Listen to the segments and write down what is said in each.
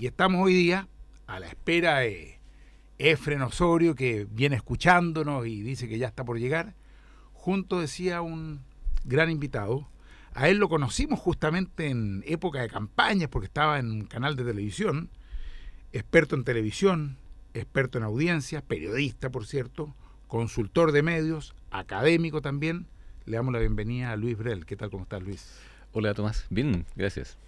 Y estamos hoy día a la espera de Efren Osorio, que viene escuchándonos y dice que ya está por llegar. Junto, decía, un gran invitado. A él lo conocimos justamente en época de campañas, porque estaba en un canal de televisión, experto en televisión, experto en audiencias, periodista, por cierto, consultor de medios, académico también. Le damos la bienvenida a Luis Brel. ¿Qué tal? ¿Cómo estás, Luis? Hola, Tomás. Bien, gracias.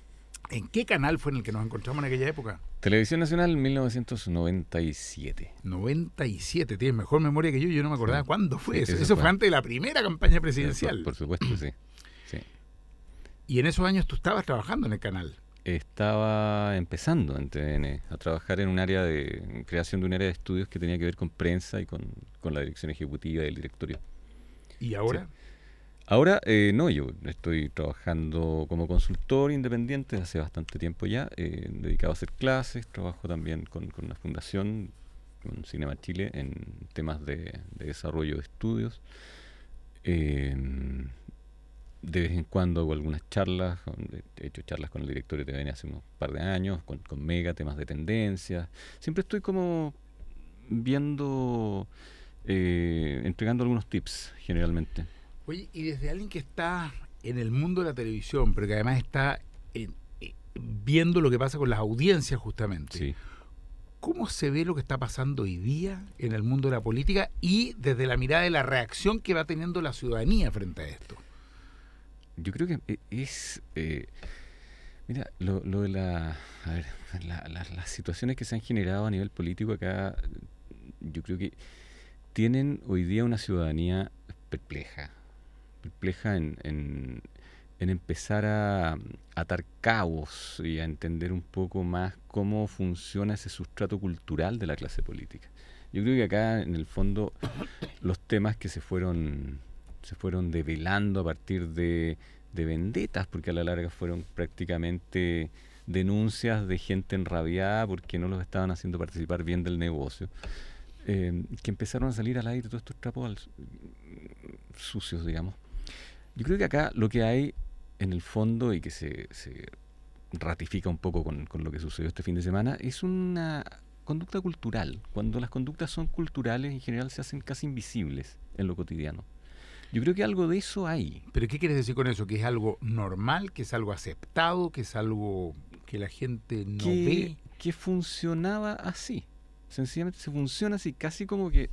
¿En qué canal fue en el que nos encontramos en aquella época? Televisión Nacional, 1997. 97, tienes mejor memoria que yo no me acordaba cuándo fue eso. Sí, Eso fue antes de la primera campaña presidencial. Por supuesto, sí. Y en esos años tú estabas trabajando en el canal. Estaba empezando en TVN a trabajar en un área de creación de un área de estudios que tenía que ver con prensa y con la dirección ejecutiva y el directorio. ¿Y ahora? Sí. Ahora, no, yo estoy trabajando como consultor independiente hace bastante tiempo ya, dedicado a hacer clases, trabajo también con una fundación, con Cinema Chile, en temas de desarrollo de estudios. De vez en cuando hago algunas charlas, he hecho charlas con el directorio de TVN hace unos par de años, con Mega, temas de tendencias. Siempre estoy como viendo, entregando algunos tips generalmente. Oye, y desde alguien que está en el mundo de la televisión, pero que además está viendo lo que pasa con las audiencias justamente, Sí. ¿cómo se ve lo que está pasando hoy día en el mundo de la política y desde la mirada de la reacción que va teniendo la ciudadanía frente a esto? Yo creo que es... mira, lo de las situaciones que se han generado a nivel político acá, yo creo que tienen hoy día una ciudadanía perpleja en empezar a atar cabos y a entender un poco más cómo funciona ese sustrato cultural de la clase política. Yo creo que acá, en el fondo, los temas que se fueron develando a partir de vendetas, porque a la larga fueron prácticamente denuncias de gente enrabiada porque no los estaban haciendo participar bien del negocio, que empezaron a salir al aire todos estos trapos sucios, digamos. Yo creo que acá lo que hay en el fondo, y que se ratifica un poco con lo que sucedió este fin de semana, es una conducta cultural. Cuando las conductas son culturales, en general se hacen casi invisibles en lo cotidiano. Yo creo que algo de eso hay. ¿Pero qué quieres decir con eso? ¿Que es algo normal? ¿Que es algo aceptado? ¿Que es algo que la gente no ve? Que funcionaba así. Sencillamente se funciona así, casi como que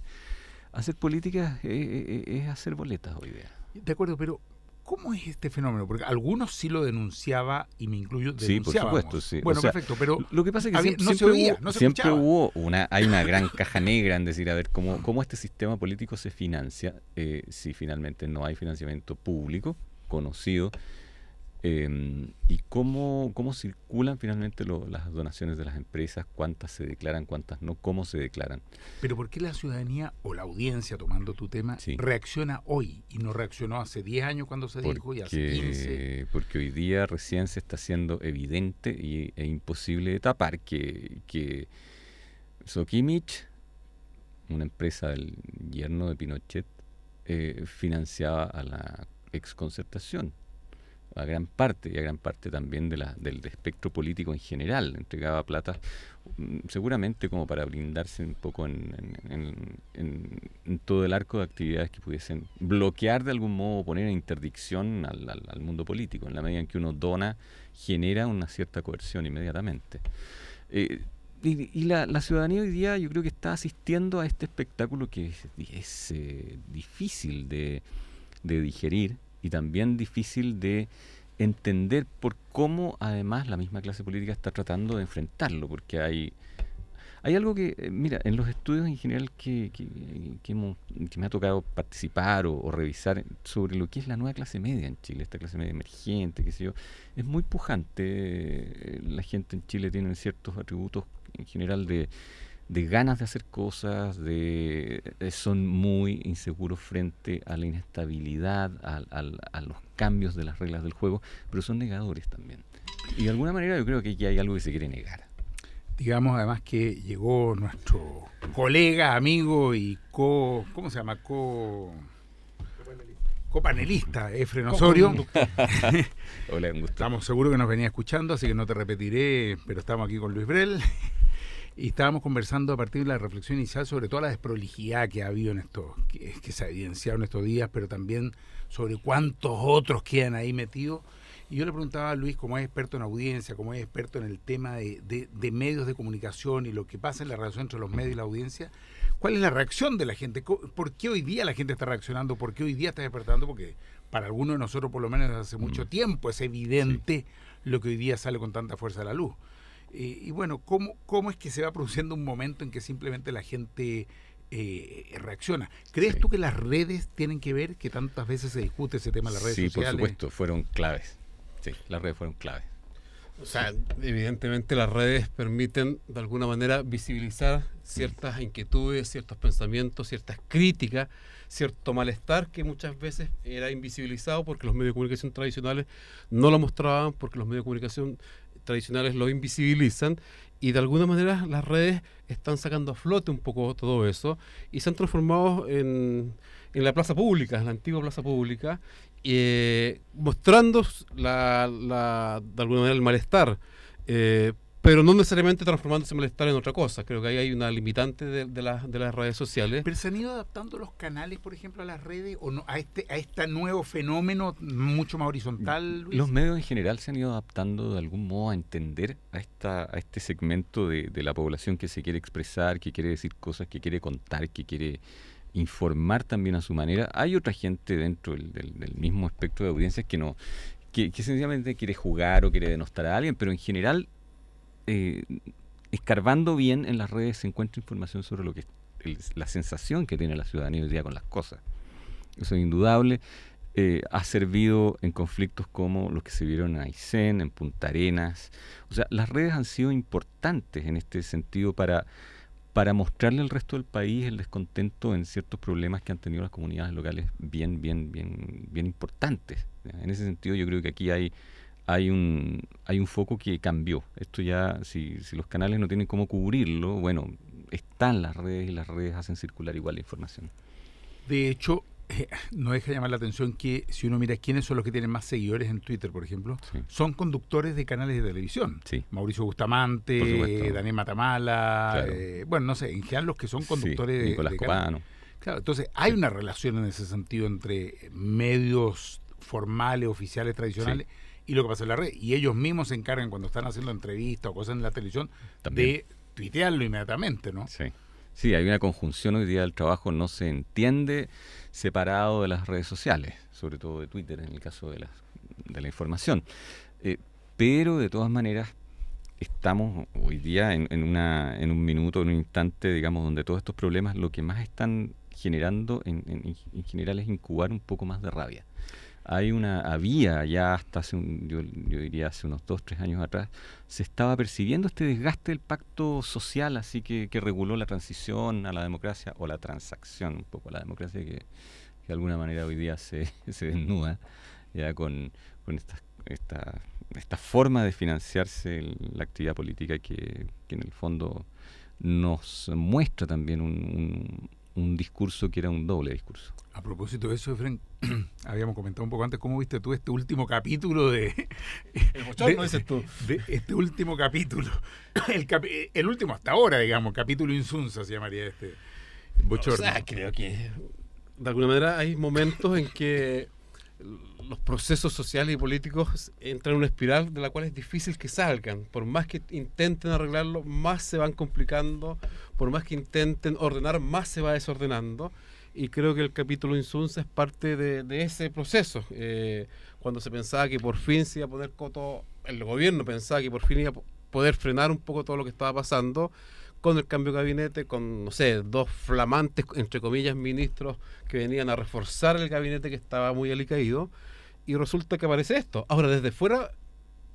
hacer política es hacer boletas hoy día. De acuerdo, pero ¿cómo es este fenómeno? Porque algunos sí lo denunciaba, y me incluyo, denunciábamos. Sí, por supuesto, sí. Bueno, o sea, perfecto, pero lo que pasa es que siempre hubo hay una gran caja negra en decir, a ver, cómo este sistema político se financia, si finalmente no hay financiamiento público conocido, y cómo circulan finalmente las donaciones de las empresas, cuántas se declaran, cuántas no, cómo se declaran. Pero ¿por qué la ciudadanía o la audiencia, tomando tu tema, reacciona hoy y no reaccionó hace 10 años cuando se dijo y hace 15? Porque hoy día recién se está haciendo evidente e imposible de tapar que Sokimich, una empresa del yerno de Pinochet, financiaba a la exconcertación, a gran parte también del espectro político en general. Entregaba plata seguramente como para blindarse un poco en todo el arco de actividades que pudiesen bloquear de algún modo, poner en interdicción al mundo político. En la medida en que uno dona, genera una cierta coerción inmediatamente. Y la ciudadanía hoy día, yo creo que está asistiendo a este espectáculo que es difícil de digerir, y también difícil de entender por cómo además la misma clase política está tratando de enfrentarlo, porque hay algo que, mira, en los estudios en general que me ha tocado participar o revisar sobre lo que es la nueva clase media en Chile, esta clase media emergente, qué sé yo, es muy pujante. La gente en Chile tiene ciertos atributos en general de ganas de hacer cosas, son muy inseguros frente a la inestabilidad, a los cambios de las reglas del juego, pero son negadores también. Y de alguna manera yo creo que aquí hay algo que se quiere negar. Digamos además que llegó nuestro colega, amigo y ¿cómo se llama? copanelista, Efren Osorio. Hola, un gusto. Estamos seguros que nos venía escuchando, así que no te repetiré, pero estamos aquí con Luis Brel. Y estábamos conversando a partir de la reflexión inicial sobre toda la desprolijidad que ha habido en esto, que se ha evidenciado en estos días, pero también sobre cuántos otros quedan ahí metidos. Y yo le preguntaba a Luis, como es experto en audiencia, como es experto en el tema de medios de comunicación y lo que pasa en la relación entre los medios y la audiencia, ¿cuál es la reacción de la gente? ¿Por qué hoy día la gente está reaccionando? ¿Por qué hoy día está despertando? Porque para algunos de nosotros, por lo menos hace mucho tiempo, es evidente lo que hoy día sale con tanta fuerza a la luz. Y bueno, ¿cómo es que se va produciendo un momento en que simplemente la gente reacciona? ¿Crees tú que las redes tienen que ver, que tantas veces se discute ese tema en las redes sociales? Sí, por supuesto, fueron claves. Sí, las redes fueron claves. O sea, evidentemente las redes permiten de alguna manera visibilizar ciertas inquietudes, ciertos pensamientos, ciertas críticas, cierto malestar que muchas veces era invisibilizado porque los medios de comunicación tradicionales no lo mostraban, porque los medios de comunicación tradicionales lo invisibilizan, y de alguna manera las redes están sacando a flote un poco todo eso y se han transformado en la plaza pública, en la antigua plaza pública, mostrando de alguna manera el malestar, pero no necesariamente transformando ese malestar en otra cosa. Creo que ahí hay una limitante de las redes sociales. ¿Pero se han ido adaptando los canales, por ejemplo, a las redes o no, a este nuevo fenómeno mucho más horizontal, Luis? Los medios en general se han ido adaptando de algún modo a entender a este segmento de la población que se quiere expresar, que quiere decir cosas, que quiere contar, que quiere informar también a su manera. Hay otra gente dentro del mismo espectro de audiencias que sencillamente quiere jugar o quiere denostar a alguien, pero en general, escarbando bien en las redes se encuentra información sobre lo que la sensación que tiene la ciudadanía hoy día con las cosas. Eso es indudable. Ha servido en conflictos como los que se vieron en Aysén, en Punta Arenas. O sea, las redes han sido importantes en este sentido para mostrarle al resto del país el descontento en ciertos problemas que han tenido las comunidades locales bien importantes. En ese sentido yo creo que aquí hay un foco que cambió. Esto ya, si los canales no tienen cómo cubrirlo, bueno, están las redes y las redes hacen circular igual la información. De hecho, no deja llamar la atención que si uno mira quiénes son los que tienen más seguidores en Twitter, por ejemplo, son conductores de canales de televisión. Sí. Mauricio Bustamante, Daniel Matamala, Claro. Bueno, no sé, en general los que son conductores Nicolás de Copano. Claro, entonces hay una relación en ese sentido entre medios formales, oficiales, tradicionales y lo que pasa en la red. Y ellos mismos se encargan cuando están haciendo entrevistas o cosas en la televisión También de tuitearlo inmediatamente, ¿no? Sí, hay una conjunción hoy día del trabajo, no se entiende separado de las redes sociales, sobre todo de Twitter en el caso de la información. Pero de todas maneras estamos hoy día en un minuto, en un instante, digamos, donde todos estos problemas lo que más están generando en general es incubar un poco más de rabia. Había ya hasta yo diría hace unos 2-3 años atrás, se estaba percibiendo este desgaste del pacto social, así que reguló la transición a la democracia, o la transacción un poco a la democracia, que de alguna manera hoy día se desnuda ya con esta forma de financiarse la actividad política que en el fondo nos muestra también un discurso que era un doble discurso. A propósito de eso, Efren, habíamos comentado un poco antes, ¿cómo viste tú este último capítulo de... El bochorno, dices tú. De este último capítulo, el último hasta ahora, digamos, capítulo Insunza se llamaría este bochorno. O sea, creo que de alguna manera hay momentos en que los procesos sociales y políticos entran en una espiral de la cual es difícil que salgan. Por más que intenten arreglarlo, más se van complicando. Por más que intenten ordenar, más se va desordenando. Y creo que el capítulo Insunza es parte de ese proceso. Cuando se pensaba que por fin se iba a poner coto, el gobierno pensaba que por fin iba a poder frenar un poco todo lo que estaba pasando, con el cambio de gabinete, con, no sé, 2 flamantes, entre comillas, ministros que venían a reforzar el gabinete que estaba muy alicaído, y resulta que aparece esto. Ahora, desde fuera,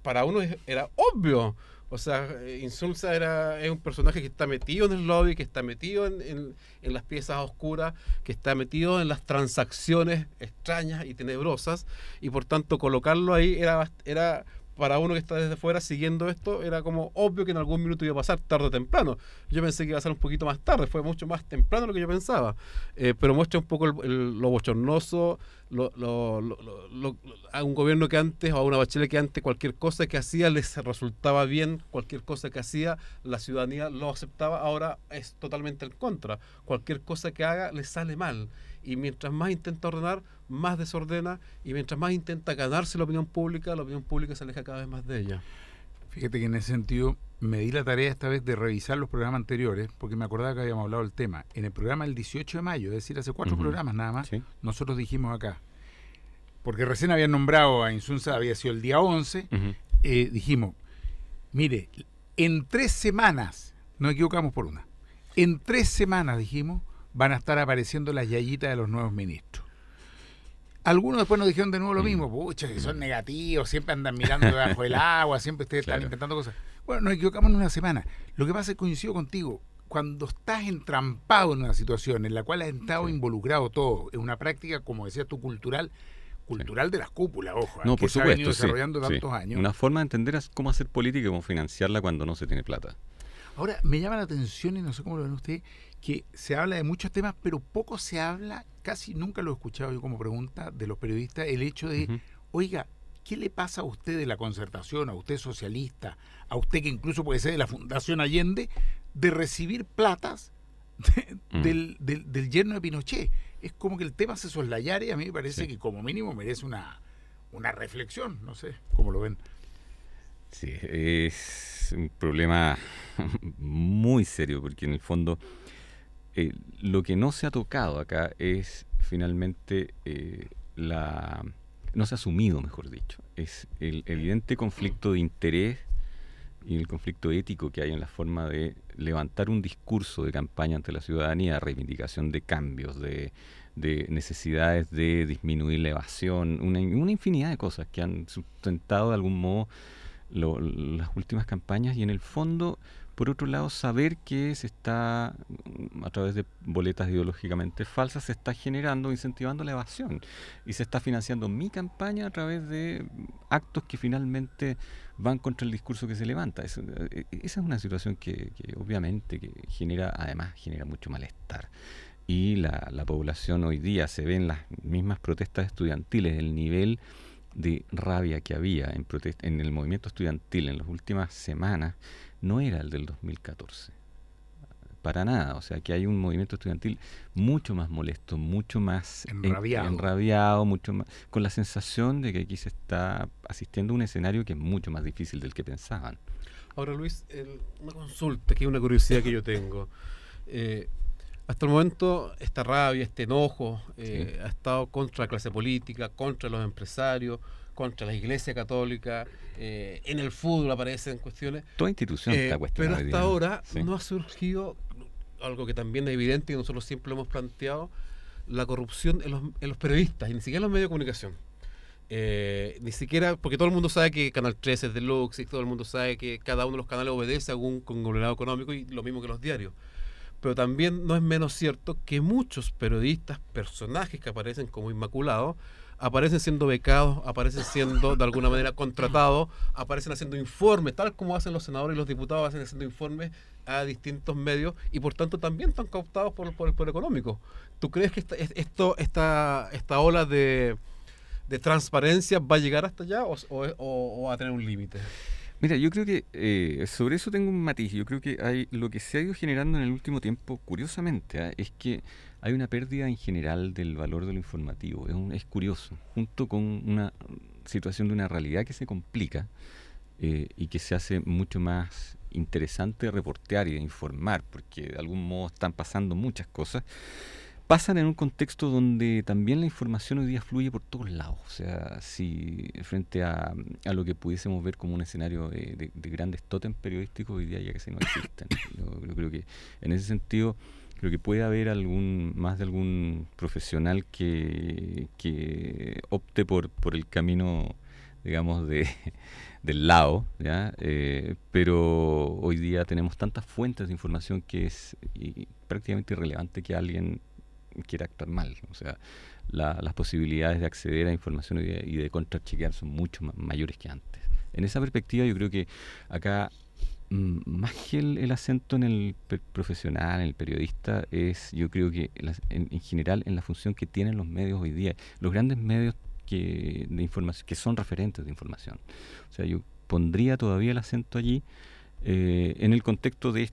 para uno era obvio. O sea, Insulza es un personaje que está metido en el lobby, que está metido en las piezas oscuras, que está metido en las transacciones extrañas y tenebrosas, y por tanto colocarlo ahí era para uno que está desde fuera siguiendo esto, era como obvio que en algún minuto iba a pasar, tarde o temprano. Yo pensé que iba a ser un poquito más tarde, fue mucho más temprano de lo que yo pensaba. Pero muestra un poco lo bochornoso, a un gobierno que antes, o a una Bachelet que antes, cualquier cosa que hacía les resultaba bien, cualquier cosa que hacía la ciudadanía lo aceptaba, ahora es totalmente en contra. Cualquier cosa que haga le sale mal. Y mientras más intenta ordenar, más desordena, y mientras más intenta ganarse la opinión pública se aleja cada vez más de ella. Fíjate que en ese sentido me di la tarea esta vez de revisar los programas anteriores, porque me acordaba que habíamos hablado del tema. En el programa del 18 de mayo, es decir, hace 4 programas nada más, sí, nosotros dijimos acá, porque recién habían nombrado a Insunza, había sido el día 11, dijimos, mire, en 3 semanas, nos equivocamos por una, en 3 semanas, dijimos, van a estar apareciendo las yayitas de los nuevos ministros. Algunos después nos dijeron de nuevo lo mismo, pucha, que son negativos, siempre andan mirando debajo del agua, siempre ustedes están inventando cosas. Bueno, nos equivocamos en una semana. Lo que pasa es que coincido contigo, cuando estás entrampado en una situación en la cual has estado involucrado todo, en una práctica, como decías tú, cultural de las cúpulas, ojo, no, que por se ha supuesto, venido desarrollando tantos años. Una forma de entender es cómo hacer política y cómo financiarla cuando no se tiene plata. Ahora, me llama la atención, y no sé cómo lo ven ustedes, que se habla de muchos temas, pero poco se habla, casi nunca lo he escuchado yo como pregunta de los periodistas, el hecho de, oiga, ¿qué le pasa a usted de la concertación, a usted socialista, a usted que incluso puede ser de la Fundación Allende, de recibir platas del yerno de Pinochet? Es como que el tema se soslayara y a mí me parece que como mínimo merece una reflexión, no sé cómo lo ven. Sí, es un problema muy serio, porque en el fondo lo que no se ha tocado acá es finalmente no se ha asumido, mejor dicho, es el evidente conflicto de interés y el conflicto ético que hay en la forma de levantar un discurso de campaña ante la ciudadanía, de reivindicación de cambios, de necesidades de disminuir la evasión, una infinidad de cosas que han sustentado de algún modo las últimas campañas, y en el fondo, por otro lado, saber que se está, a través de boletas ideológicamente falsas, se está generando, incentivando la evasión, y se está financiando mi campaña a través de actos que finalmente van contra el discurso que se levanta. Esa es una situación que obviamente que genera mucho malestar, y la población hoy día se ve en las mismas protestas estudiantiles, el nivel de rabia que había en el movimiento estudiantil en las últimas semanas no era el del 2014, para nada. O sea, que hay un movimiento estudiantil mucho más molesto, mucho más enrabiado, mucho más, con la sensación de que aquí se está asistiendo a un escenario que es mucho más difícil del que pensaban. Ahora, Luis, una consulta, que es una curiosidad que yo tengo. Hasta el momento, esta rabia, este enojo, ha estado contra la clase política, contra los empresarios, contra la Iglesia Católica, en el fútbol aparecen cuestiones. Toda institución está cuestionada. Pero hasta ahora no ha surgido algo que también es evidente y nosotros siempre lo hemos planteado, la corrupción en los periodistas, y ni siquiera en los medios de comunicación. Ni siquiera, porque todo el mundo sabe que Canal 13 es deluxe, y todo el mundo sabe que cada uno de los canales obedece a algún conglomerado económico, y lo mismo que los diarios. Pero también no es menos cierto que muchos periodistas, personajes que aparecen como inmaculados, aparecen siendo becados, aparecen siendo de alguna manera contratados, aparecen haciendo informes, tal como hacen los senadores y los diputados, hacen haciendo informes a distintos medios, y por tanto también están cooptados por el económico. ¿Tú crees que esta ola de transparencia va a llegar hasta allá o va a tener un límite? Mira, yo creo que sobre eso tengo un matiz. Yo creo que lo que se ha ido generando en el último tiempo, curiosamente, es que hay una pérdida en general del valor de lo informativo. Es curioso, junto con una situación de una realidad que se complica y que se hace mucho más interesante de reportear y de informar, porque de algún modo están pasando muchas cosas. Pasan en un contexto donde también la información hoy día fluye por todos lados. O sea, si frente a lo que pudiésemos ver como un escenario de grandes tótem periodísticos, hoy día ya casi no existen. Yo creo que en ese sentido, creo que puede haber más de algún profesional que opte por el camino, digamos, del lado, ¿ya? Pero hoy día tenemos tantas fuentes de información que es prácticamente irrelevante que alguien quiera actuar mal. O sea, las posibilidades de acceder a información y de contrachequear son mucho mayores que antes. En esa perspectiva yo creo que acá, más que el acento en el profesional, en el periodista, es, yo creo que en general en la función que tienen los medios hoy día, los grandes medios de información, que son referentes de información. O sea, yo pondría todavía el acento allí, en el contexto de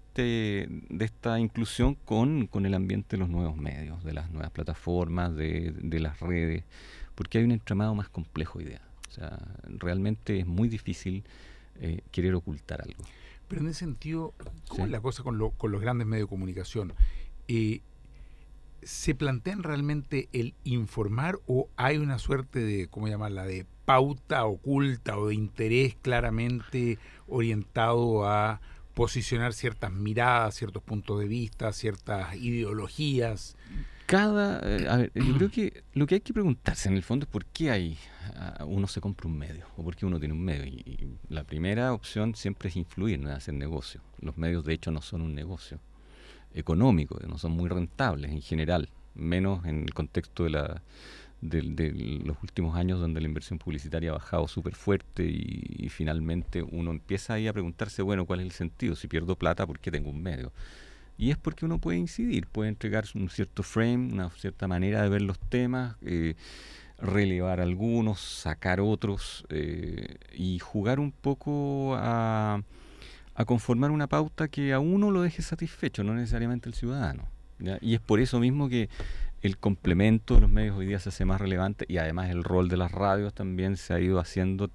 esta inclusión con el ambiente de los nuevos medios, de las nuevas plataformas, de las redes, porque hay un entramado más complejo hoy día. O sea, realmente es muy difícil querer ocultar algo. Pero en ese sentido, ¿cómo Sí. es la cosa con los grandes medios de comunicación? ¿Se plantean realmente el informar o hay una suerte de, ¿cómo llamarla?, de pauta oculta o de interés claramente orientado a posicionar ciertas miradas, ciertos puntos de vista, ciertas ideologías? A ver, yo creo que lo que hay que preguntarse en el fondo es por qué uno se compra un medio o por qué uno tiene un medio. Y la primera opción siempre es influir, no es hacer negocio. Los medios, de hecho, no son un negocio económico, no son muy rentables en general, menos en el contexto de los últimos años donde la inversión publicitaria ha bajado súper fuerte y finalmente uno empieza ahí a preguntarse, bueno, ¿cuál es el sentido? Si pierdo plata, ¿por qué tengo un medio? Y es porque uno puede incidir, puede entregar un cierto frame, una cierta manera de ver los temas, relevar algunos, sacar otros, y jugar un poco a conformar una pauta que a uno lo deje satisfecho, no necesariamente el ciudadano, ¿ya? Y es por eso mismo que el complemento de los medios hoy día se hace más relevante y además el rol de las radios también se ha ido haciendo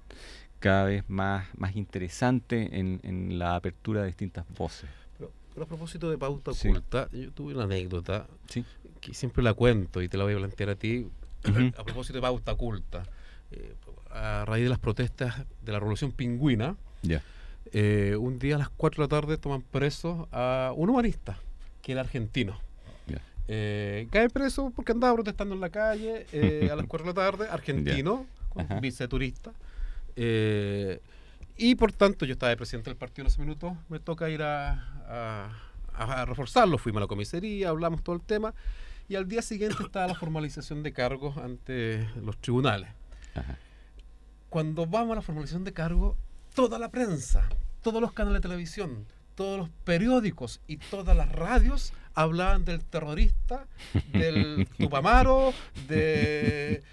cada vez más interesante en la apertura de distintas voces. Pero a propósito de pauta Sí. oculta, yo tuve una anécdota Sí. que siempre la cuento y te la voy a plantear a ti. Ujú. A propósito de pauta oculta, a raíz de las protestas de la Revolución Pingüina, Ya. un día a las 4 de la tarde toman preso a un humanista, que era argentino. Ya. Cae preso porque andaba protestando en la calle a las 4 de la tarde, argentino, con Ajá. visa de turista. Y por tanto, yo estaba de presidente del partido en ese minuto, me toca ir a reforzarlo. Fuimos a la comisaría, hablamos todo el tema, y al día siguiente estaba la formalización de cargos ante los tribunales. Ajá. Cuando vamos a la formalización de cargos, toda la prensa, todos los canales de televisión, todos los periódicos y todas las radios hablaban del terrorista, del Tupamaro, del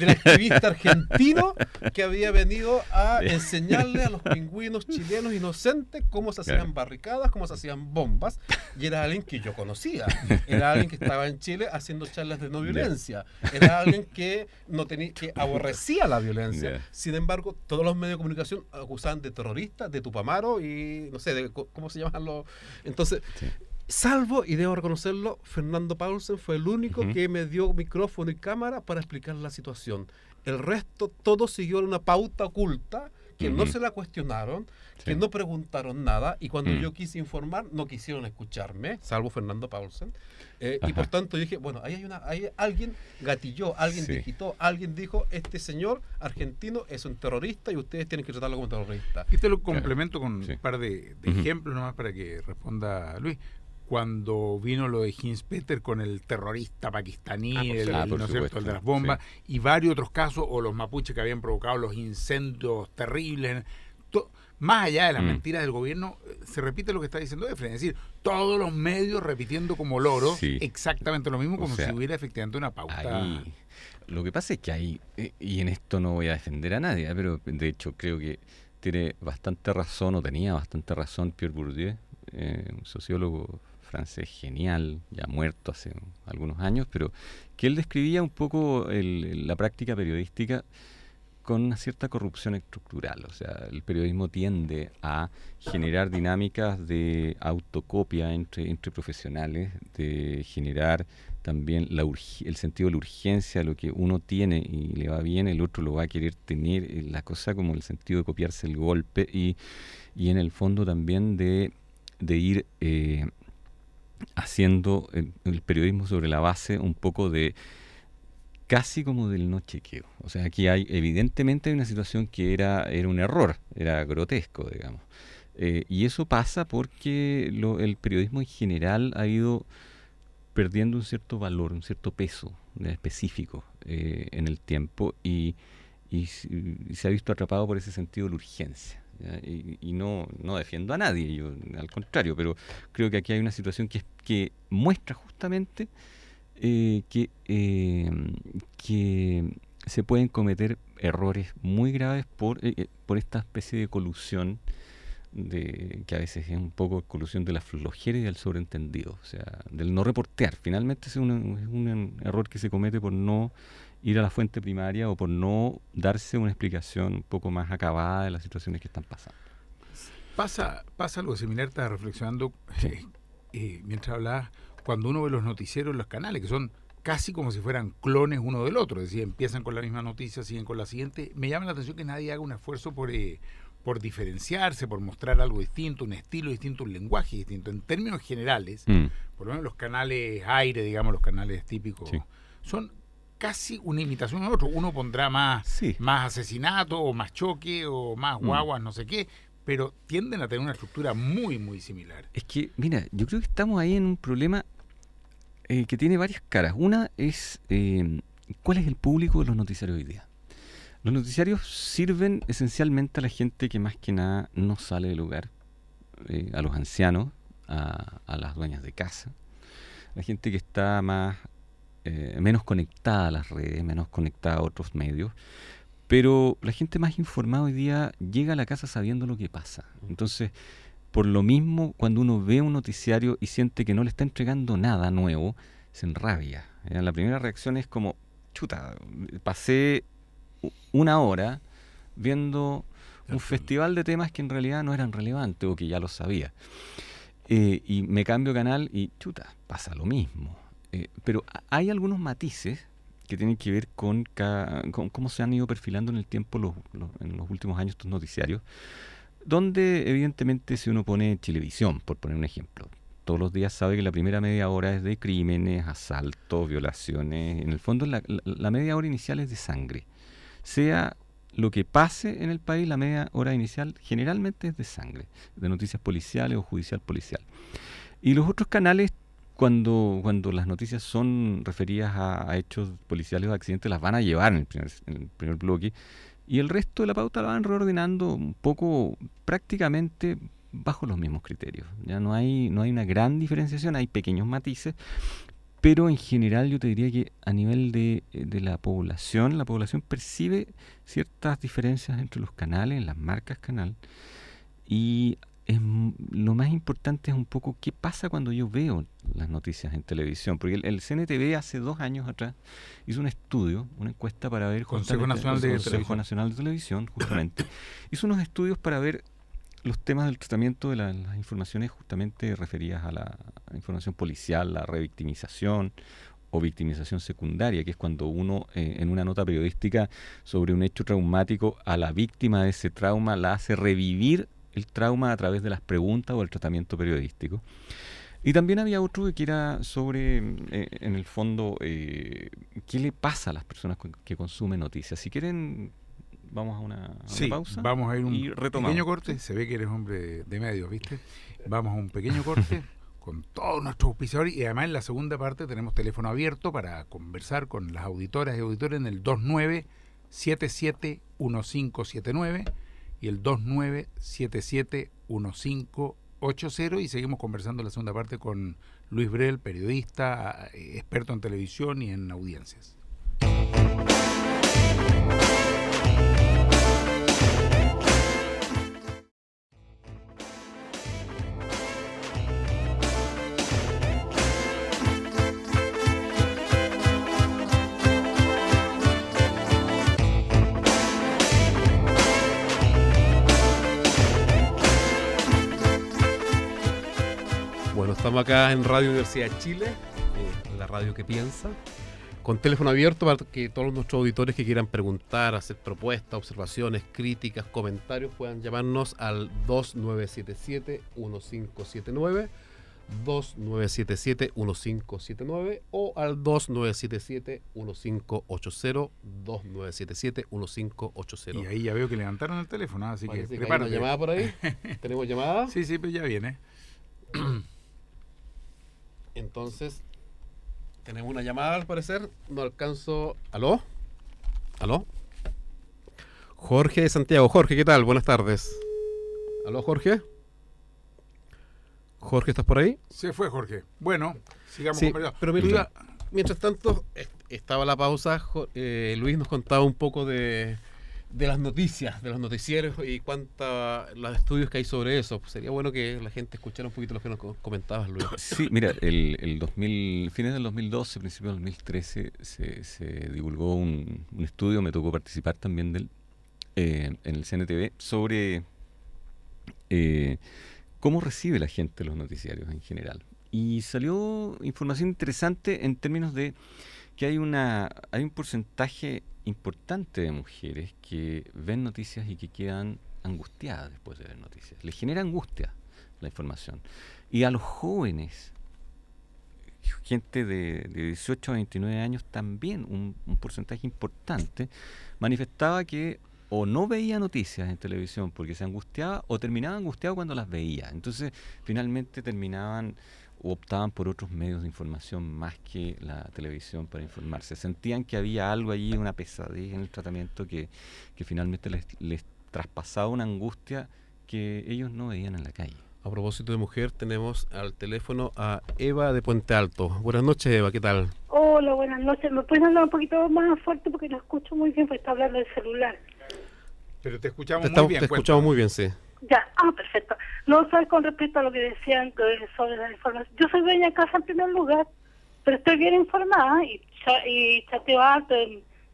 activista argentino que había venido a enseñarle a los pingüinos chilenos inocentes cómo se hacían barricadas, cómo se hacían bombas, y era alguien que yo conocía, era alguien que estaba en Chile haciendo charlas de no violencia, era alguien que que aborrecía la violencia. Sin embargo, todos los medios de comunicación acusaban de terrorista, de Tupamaro y no sé, ¿cómo se llaman los? Entonces, Sí. salvo, y debo reconocerlo, Fernando Paulsen fue el único Ujú. que me dio micrófono y cámara para explicar la situación. El resto, todo siguió una pauta oculta, que no Ujú. se la cuestionaron, que Sí. no preguntaron nada, y cuando Mm. yo quise informar, no quisieron escucharme, salvo Fernando Paulsen. Y Ajá. por tanto dije, bueno, ahí alguien gatilló, alguien Sí. digitó, alguien dijo, este señor argentino es un terrorista y ustedes tienen que tratarlo como terrorista. Y te lo complemento con Sí. un par de Ujú. ejemplos nomás para que responda Luis. Cuando vino lo de Hinspeter con el terrorista pakistaní, por el, supuesto. ¿no es cierto?, el de las bombas, y varios otros casos, o los mapuches que habían provocado los incendios terribles. Más allá de las mentiras del gobierno, se repite lo que está diciendo Efren, es decir, todos los medios repitiendo como loros Sí. exactamente lo mismo, O como sea, si hubiera efectivamente una pauta. Ahí, lo que pasa es que ahí, y en esto no voy a defender a nadie, pero de hecho creo que tiene bastante razón, o tenía bastante razón, Pierre Bourdieu, un sociólogo francés genial, ya muerto hace algunos años, pero que él describía un poco la práctica periodística con una cierta corrupción estructural. O sea, el periodismo tiende a generar dinámicas de autocopia entre profesionales, de generar también el sentido de la urgencia, lo que uno tiene y le va bien, el otro lo va a querer tener, la cosa como el sentido de copiarse el golpe y en el fondo también de ir haciendo el periodismo sobre la base un poco de casi como del no chequeo. O sea, aquí evidentemente hay una situación que era un error, era grotesco, digamos. Y eso pasa porque el periodismo en general ha ido perdiendo un cierto valor, un cierto peso específico en el tiempo y se ha visto atrapado por ese sentido de la urgencia. ¿Ya? Y no defiendo a nadie, yo al contrario, pero creo que aquí hay una situación que muestra justamente que se pueden cometer errores muy graves por esta especie de colusión, que a veces es un poco colusión de la flojera y del sobreentendido, o sea, del no reportear. Finalmente es un error que se comete por no ir a la fuente primaria o por no darse una explicación un poco más acabada de las situaciones que están pasando. Pasa algo similar, estaba reflexionando mientras hablabas, cuando uno ve los noticieros en los canales, que son casi como si fueran clones uno del otro, es decir, empiezan con la misma noticia, siguen con la siguiente. Me llama la atención que nadie haga un esfuerzo por diferenciarse, por mostrar algo distinto, un estilo distinto, un lenguaje distinto. En términos generales, por lo menos los canales aire, digamos, los canales típicos, son casi una imitación del otro. Uno pondrá más asesinato, o más choque, o más guaguas, no sé qué, pero tienden a tener una estructura muy, muy similar. Es que, mira, yo creo que estamos ahí en un problema que tiene varias caras. Una es, ¿cuál es el público de los noticiarios hoy día? Los noticiarios sirven esencialmente a la gente que más que nada no sale del hogar, a los ancianos, a las dueñas de casa, la gente que está menos conectada a las redes, menos conectada a otros medios, pero la gente más informada hoy día llega a la casa sabiendo lo que pasa. Entonces, por lo mismo, cuando uno ve un noticiario y siente que no le está entregando nada nuevo, se enrabia. La primera reacción es como, chuta, pasé una hora viendo un festival de temas que en realidad no eran relevantes o que ya lo sabía. Y me cambio canal y, chuta, pasa lo mismo. Pero hay algunos matices que tienen que ver con cómo se han ido perfilando en el tiempo en los últimos años estos noticiarios, donde evidentemente si uno pone televisión, por poner un ejemplo, todos los días sabe que la primera media hora es de crímenes, asaltos, violaciones. En el fondo la media hora inicial es de sangre. Sea lo que pase en el país, la media hora inicial generalmente es de sangre, de noticias policiales o judicial policial. Y los otros canales, cuando las noticias son referidas a hechos policiales o accidentes, las van a llevar en el primer bloque, y el resto de la pauta la van reordenando un poco, prácticamente bajo los mismos criterios. Ya no hay una gran diferenciación, hay pequeños matices, pero en general yo te diría que a nivel de la población percibe ciertas diferencias entre los canales, las marcas canal, y lo más importante es un poco qué pasa cuando yo veo las noticias en televisión, porque el CNTV hace 2 años atrás hizo un estudio, una encuesta para ver Consejo Nacional de Televisión, justamente hizo unos estudios para ver los temas del tratamiento de las informaciones justamente referidas a la información policial, la revictimización o victimización secundaria, que es cuando uno en una nota periodística sobre un hecho traumático a la víctima de ese trauma la hace revivir el trauma a través de las preguntas o el tratamiento periodístico. Y también había otro que era sobre, en el fondo, qué le pasa a las personas que consumen noticias. Si quieren, vamos a una pausa. Vamos a ir y un retomamos. Pequeño corte. Se ve que eres hombre de medios, ¿viste? Vamos a un pequeño corte con todos nuestros auspiciadores, y además en la segunda parte tenemos teléfono abierto para conversar con las auditoras y auditores en el 2977-1579 y el 2977-1580, y seguimos conversando en la segunda parte con Luis Brel, periodista, experto en televisión y en audiencias. Estamos acá en Radio Universidad de Chile, la radio que piensa, con teléfono abierto para que todos nuestros auditores que quieran preguntar, hacer propuestas, observaciones, críticas, comentarios, puedan llamarnos al 2977-1579, 2977-1579 o al 2977-1580, 2977-1580. Y ahí ya veo que levantaron el teléfono, así Parece que hay prepárate. una llamada por ahí. ¿Tenemos llamada? Sí, pero ya viene. Entonces, tenemos una llamada al parecer. No alcanzo. ¿Aló? ¿Aló? Jorge de Santiago. Jorge, ¿qué tal? Buenas tardes. ¿Aló, Jorge? Jorge, ¿estás por ahí? Se fue Jorge. Bueno, sigamos Sí, conversando. pero mientras tanto, estaba la pausa, Luis nos contaba un poco de las noticias, de los noticieros y los estudios que hay sobre eso. Pues sería bueno que la gente escuchara un poquito lo que nos comentabas, Luis. Sí, mira, el 2000, fines del 2012, principios del 2013, se divulgó un estudio, me tocó participar también en el CNTV, sobre cómo recibe la gente los noticiarios en general. Y salió información interesante en términos de que hay un porcentaje importante de mujeres que ven noticias y que quedan angustiadas después de ver noticias. Les genera angustia la información. Y a los jóvenes, gente de 18 a 29 años, también un porcentaje importante manifestaba que o no veía noticias en televisión porque se angustiaba, o terminaba angustiado cuando las veía. Entonces, finalmente terminaban o optaban por otros medios de información más que la televisión para informarse. Sentían que había algo allí, una pesadez en el tratamiento que finalmente les traspasaba una angustia que ellos no veían en la calle. A propósito de mujer, tenemos al teléfono a Eva de Puente Alto. Buenas noches, Eva, ¿qué tal? Hola, buenas noches. ¿Me puedes hablar un poquito más fuerte porque no escucho muy bien porque está hablando del celular? Pero te escuchamos muy bien. Te escuchamos muy bien, sí. Ya, perfecto. No, sabes, con respecto a lo que decían sobre la información. Yo soy dueña de casa en primer lugar, pero estoy bien informada y chateo harto,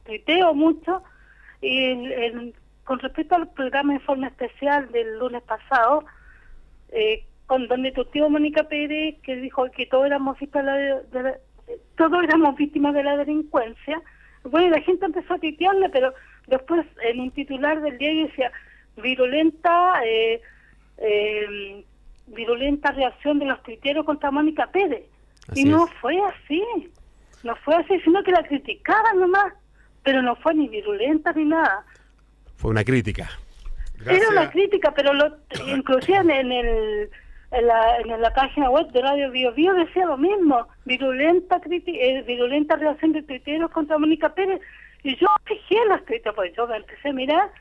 tuiteo mucho. Con respecto al programa Informe Especial del lunes pasado, con donde tu tío Mónica Pérez, que dijo que todos éramos víctimas de la delincuencia, bueno, y la gente empezó a tuitearle, pero después en un titular del diario decía virulenta reacción de los tuiteros contra Mónica Pérez. Así y no es. fue así, sino que la criticaban nomás, pero no fue ni virulenta ni nada. Fue una crítica. Gracias. Era una crítica, pero inclusive en la página web de Radio Bio Bio decía lo mismo, virulenta reacción de tuiteros contra Mónica Pérez. Y yo fijé las críticas, pues yo me empecé a mirar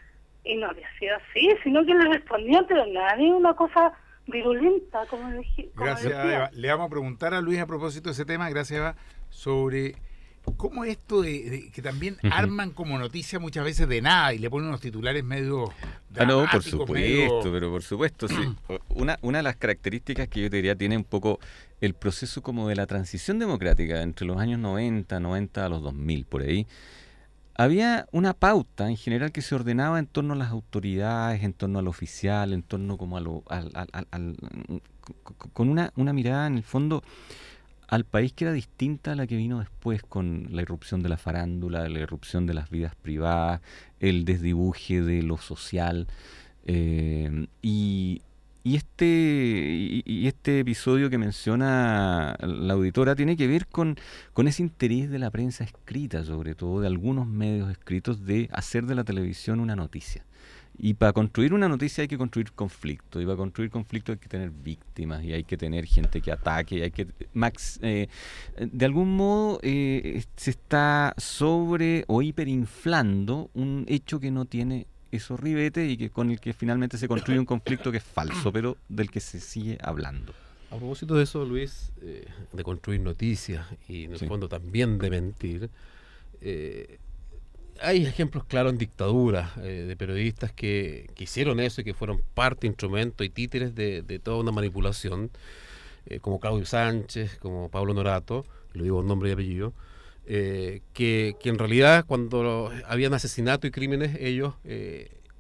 y no había sido así, sino que le respondían, pero nadie una cosa virulenta, como dije. Gracias, Eva. Le vamos a preguntar a Luis a propósito de ese tema, gracias, Eva, sobre cómo esto de que también arman como noticia muchas veces de nada y le ponen unos titulares medio No, por dramáticos, supuesto, pero por supuesto, sí. Una de las características que yo te diría tiene un poco el proceso como de la transición democrática entre los años 90 a los 2000, por ahí. Había una pauta en general que se ordenaba en torno a las autoridades, en torno al oficial, en torno como con una mirada en el fondo al país que era distinta a la que vino después con la irrupción de la farándula, la irrupción de las vidas privadas, el desdibuje de lo social. Y este episodio que menciona la auditora tiene que ver con ese interés de la prensa escrita, sobre todo de algunos medios escritos, de hacer de la televisión una noticia. Y para construir una noticia hay que construir conflicto, y para construir conflicto hay que tener víctimas, y hay que tener gente que ataque, y hay que de algún modo se está sobre o hiperinflando un hecho que no tiene esos ribetes y que con el que finalmente se construye un conflicto que es falso, pero del que se sigue hablando. A propósito de eso, Luis, de construir noticias y en el fondo también de mentir, hay ejemplos claros en dictaduras de periodistas que hicieron eso y que fueron parte, instrumento y títeres de toda una manipulación, como Claudio Sánchez, como Pablo Norato, lo digo en nombre y apellido, que en realidad cuando habían asesinato y crímenes ellos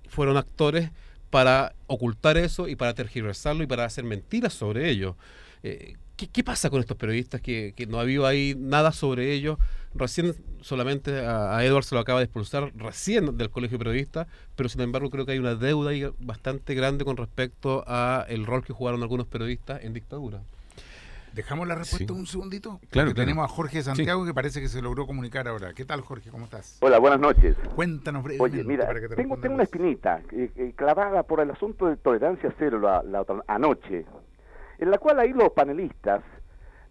fueron actores para ocultar eso y para tergiversarlo y para hacer mentiras sobre ello. ¿Qué pasa con estos periodistas que no ha habido ahí nada sobre ellos? Recién solamente a Edward se lo acaba de expulsar recién del colegio de periodistas, pero sin embargo creo que hay una deuda ahí bastante grande con respecto a el rol que jugaron algunos periodistas en dictadura. ¿Dejamos la respuesta un segundito? Claro, Porque claro. tenemos a Jorge de Santiago que parece que se logró comunicar ahora. ¿Qué tal, Jorge? ¿Cómo estás? Hola, buenas noches. Cuéntanos brevemente. Oye, mira, para que te tengo responda una Luis. espinita clavada por el asunto de tolerancia cero anoche, en la cual ahí los panelistas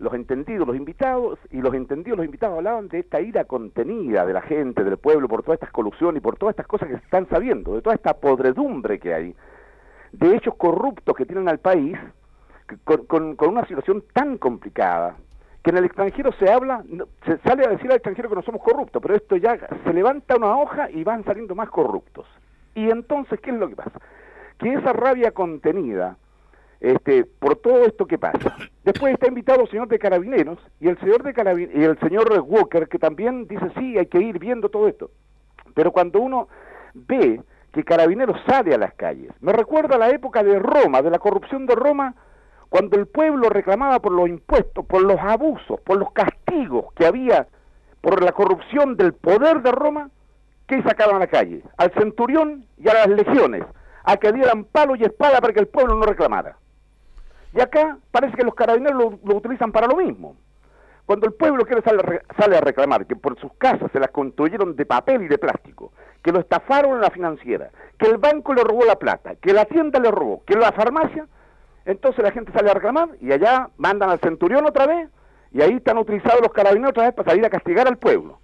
los entendidos, los invitados, y los entendidos, los invitados hablaban de esta ira contenida de la gente, del pueblo, por todas estas colusiones y por todas estas cosas que se están sabiendo, de toda esta podredumbre que hay, de hechos corruptos que tienen al país, con una situación tan complicada, que en el extranjero se habla, se sale a decir al extranjero que no somos corruptos, pero esto ya se levanta una hoja y van saliendo más corruptos. Y entonces, ¿qué es lo que pasa? Que esa rabia contenida, por todo esto que pasa. Después está invitado el señor de Carabineros y el señor Walker, que también dice, sí, hay que ir viendo todo esto. Pero cuando uno ve que Carabineros sale a las calles, me recuerda la época de Roma, de la corrupción de Roma, cuando el pueblo reclamaba por los impuestos, por los abusos, por los castigos que había por la corrupción del poder de Roma, ¿qué sacaban a la calle? Al centurión y a las legiones, a que dieran palo y espada para que el pueblo no reclamara. Y acá parece que los carabineros lo utilizan para lo mismo. Cuando el pueblo sale a reclamar que por sus casas se las construyeron de papel y de plástico, que lo estafaron en la financiera, que el banco le robó la plata, que la tienda le robó, que la farmacia, entonces la gente sale a reclamar y allá mandan al centurión otra vez y ahí están utilizados los carabineros otra vez para salir a castigar al pueblo.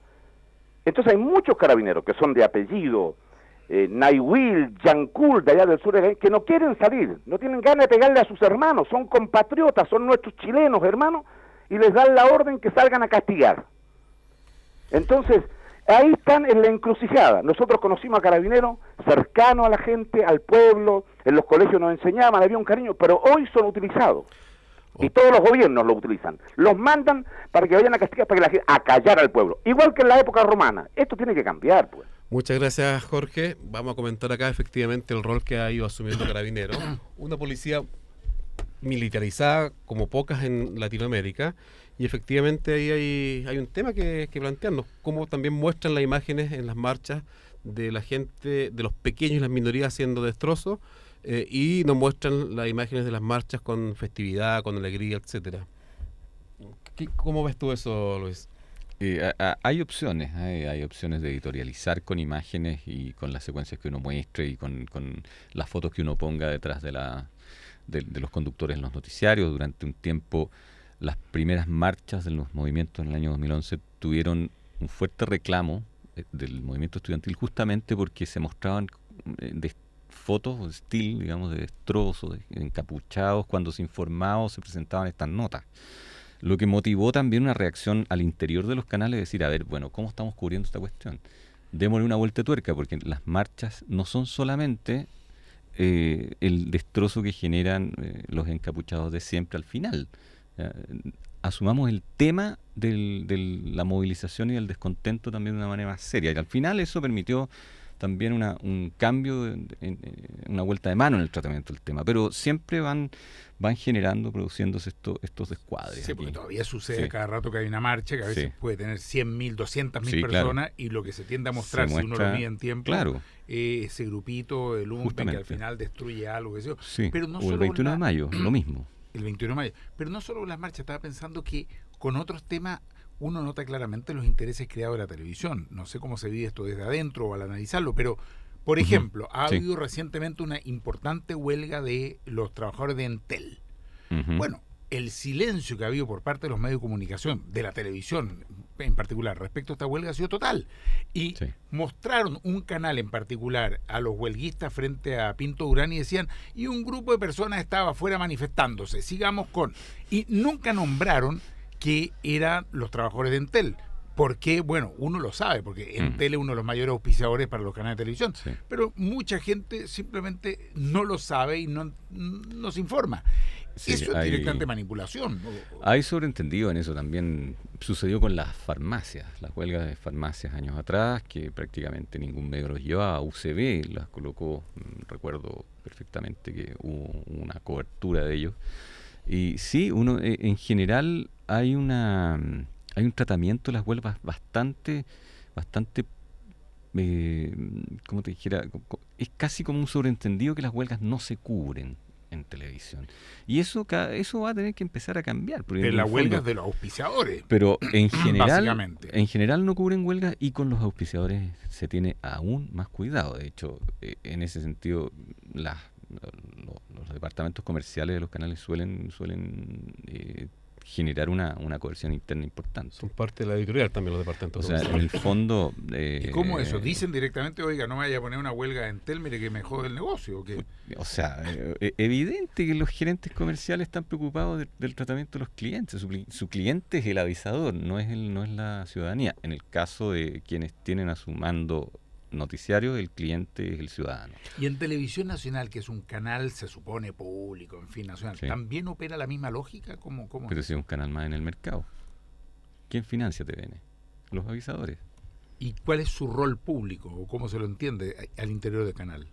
Entonces hay muchos carabineros que son de apellido, Naiwil, Yancul, de allá del sur, que no quieren salir, no tienen ganas de pegarle a sus hermanos, son compatriotas, son nuestros chilenos hermanos, y les dan la orden que salgan a castigar. Entonces, ahí están en la encrucijada. Nosotros conocimos a carabineros cercanos a la gente, al pueblo, en los colegios nos enseñaban, había un cariño, pero hoy son utilizados. Y todos los gobiernos lo utilizan. Los mandan para que vayan a castigar, para que la gente, a callar al pueblo. Igual que en la época romana. Esto tiene que cambiar, pues. Muchas gracias, Jorge. Vamos a comentar acá efectivamente el rol que ha ido asumiendo Carabineros. Una policía militarizada como pocas en Latinoamérica. Y efectivamente ahí hay un tema que plantearnos. Cómo también muestran las imágenes en las marchas de la gente, de los pequeños y las minorías haciendo destrozos. Y nos muestran las imágenes de las marchas con festividad, con alegría, etcétera. ¿Cómo ves tú eso, Luis? Hay opciones, hay opciones de editorializar con imágenes y con las secuencias que uno muestre y con las fotos que uno ponga detrás de los conductores en los noticiarios. Durante un tiempo, las primeras marchas de los movimientos en el año 2011 tuvieron un fuerte reclamo del movimiento estudiantil justamente porque se mostraban fotos, estilo, digamos, de destrozos, de encapuchados, cuando se informaba o se presentaban estas notas. Lo que motivó también una reacción al interior de los canales, decir, a ver, bueno, ¿cómo estamos cubriendo esta cuestión? Démosle una vuelta de tuerca, porque las marchas no son solamente el destrozo que generan los encapuchados de siempre al final. Asumamos el tema de la movilización y del descontento también de una manera más seria. Y al final eso permitió también un cambio, una vuelta de mano en el tratamiento del tema, pero siempre van generando, produciéndose estos descuadres. Sí, porque todavía sucede cada rato que hay una marcha, que a veces puede tener 100.000, 200.000 personas, claro. Y lo que se tiende a mostrar, si uno lo mide en tiempo, claro, ese grupito, el lumpen, que al final destruye algo, que sea. Sí. Pero no o el 21 de mayo, lo mismo. El 21 de mayo. Pero no solo las marchas, estaba pensando que con otros temas uno nota claramente los intereses creados de la televisión. No sé cómo se vive esto desde adentro o al analizarlo, pero, por ejemplo, ha habido recientemente una importante huelga de los trabajadores de Entel. Bueno, el silencio que ha habido por parte de los medios de comunicación, de la televisión en particular, respecto a esta huelga ha sido total. Y mostraron un canal en particular a los huelguistas frente a Pinto Durán y decían, y un grupo de personas estaba afuera manifestándose, sigamos con... Y nunca nombraron que eran los trabajadores de Entel. Porque, bueno, uno lo sabe, porque Entel es uno de los mayores auspiciadores para los canales de televisión, pero mucha gente simplemente no lo sabe y no se informa. Eso es directamente manipulación. Hay sobreentendido en eso también. Sucedió con las farmacias, las huelgas de farmacias años atrás, que prácticamente ningún medio los llevaba. UCB las colocó, recuerdo perfectamente que hubo una cobertura de ellos. Y sí, uno en general hay un tratamiento de las huelgas bastante como te dijera, es casi como un sobreentendido que las huelgas no se cubren en televisión. Y eso va a tener que empezar a cambiar. De las huelgas de los auspiciadores. Pero en general no cubren huelgas y con los auspiciadores se tiene aún más cuidado. De hecho, en ese sentido, los departamentos comerciales de los canales suelen generar una coerción interna importante. Son parte de la editorial también los departamentos. O sea, en el fondo... ¿Y cómo eso? Dicen directamente, oiga, no me vaya a poner una huelga en Telmere que me jode el negocio. ¿O qué? O sea, evidente que los gerentes comerciales están preocupados del tratamiento de los clientes. Su cliente es el avisador, no es la ciudadanía. En el caso de quienes tienen a su mando noticiario, el cliente es el ciudadano. Y en Televisión Nacional, que es un canal, se supone público, en fin, nacional, Sí. ¿también opera la misma lógica? ¿Cómo? Pero si es un canal más en el mercado. ¿Quién financia TVN? Los avisadores. ¿Y cuál es su rol público? ¿O cómo se lo entiende al interior del canal?